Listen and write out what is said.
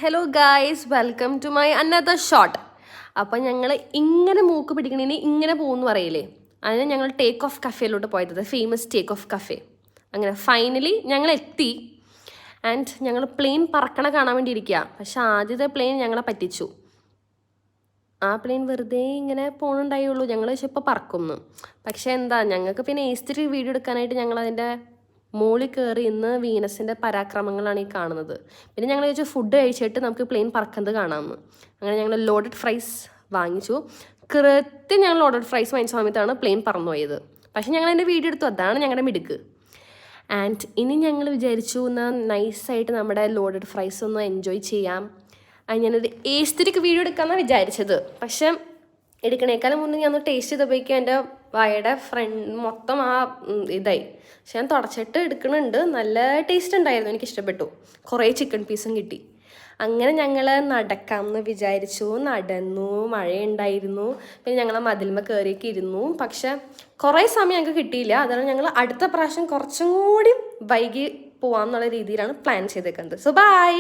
Hello guys, welcome to my another short. അപ്പം ഞങ്ങൾ ഇങ്ങനെ മൂക്ക് പിടിക്കണേന് ഇങ്ങനെ പോകുമെന്ന് പറയില്ലേ, അതിന് ഞങ്ങൾ ടേക്ക് ഓഫ് കഫേയിലോട്ട് പോയത്, ഫേമസ് ടേക്ക് ഓഫ് കഫേ. അങ്ങനെ ഫൈനലി ഞങ്ങൾ എത്തി. ആൻഡ് ഞങ്ങൾ പ്ലെയിൻ പറക്കണ കാണാൻ വേണ്ടി ഇരിക്കുക. പക്ഷെ ആദ്യത്തെ പ്ലെയിൻ ഞങ്ങളെ പറ്റിച്ചു. ആ പ്ലെയിൻ വെറുതെ ഇങ്ങനെ പോകണുണ്ടായുള്ളൂ. ഞങ്ങൾ ഇപ്പോൾ പറക്കുന്നു. പക്ഷെ എന്താ, ഞങ്ങൾക്ക് പിന്നെ ഏസ്റ്റിരി വീഡിയോ എടുക്കാനായിട്ട് ഞങ്ങൾ അതിൻ്റെ മോളിൽ കയറി ഇന്ന് വീനസിൻ്റെ പരാക്രമങ്ങളാണ് ഈ കാണുന്നത്. പിന്നെ ഞങ്ങൾ ചോദിച്ചു ഫുഡ് കഴിച്ചിട്ട് നമുക്ക് പ്ലെയിൻ പറക്കുന്നത് കാണാമെന്ന്. അങ്ങനെ ഞങ്ങൾ ലോഡഡ് ഫ്രൈസ് വാങ്ങിച്ചു. കൃത്യം ഞങ്ങൾ ലോഡഡ് ഫ്രൈസ് വാങ്ങിച്ച സമയത്താണ് പ്ലെയിൻ പറന്നു പോയത്. പക്ഷെ ഞങ്ങൾ അതിൻ്റെ വീഡിയോ എടുത്തു. അതാണ് ഞങ്ങളുടെ മിടുക്ക്. ആൻഡ് ഇനി ഞങ്ങൾ വിചാരിച്ചു എന്നാൽ നൈസായിട്ട് നമ്മുടെ ലോഡഡ് ഫ്രൈസ് ഒന്ന് എൻജോയ് ചെയ്യാം. ഞാനൊരു ഏസ്റ്റിരിക്ക് വീഡിയോ എടുക്കാമെന്നാണ് വിചാരിച്ചത്. പക്ഷെ എടുക്കണേക്കാളും മുന്നേ ഞാൻ ഒന്ന് ടേസ്റ്റ് ചെയ്തപ്പോഴേക്കും എൻ്റെ വായയുടെ മൊത്തം ഇതായി. പക്ഷെ ഞാൻ തുടച്ചിട്ട് എടുക്കുന്നുണ്ട്. നല്ല ടേസ്റ്റ് ഉണ്ടായിരുന്നു, എനിക്കിഷ്ടപ്പെട്ടു. കുറേ ചിക്കൻ പീസും കിട്ടി. അങ്ങനെ ഞങ്ങൾ നടക്കാമെന്ന് വിചാരിച്ചു. നടന്നു, മഴയുണ്ടായിരുന്നു. പിന്നെ ഞങ്ങൾ മതിൽമ കയറിയൊക്കെ ഇരുന്നു. പക്ഷെ കുറേ സമയം ഞങ്ങൾക്ക് കിട്ടിയില്ല. അതാണ് ഞങ്ങൾ അടുത്ത പ്രാവശ്യം കുറച്ചും കൂടി വൈകി പോകാമെന്നുള്ള രീതിയിലാണ് പ്ലാൻ ചെയ്തേക്കുന്നത്. So by.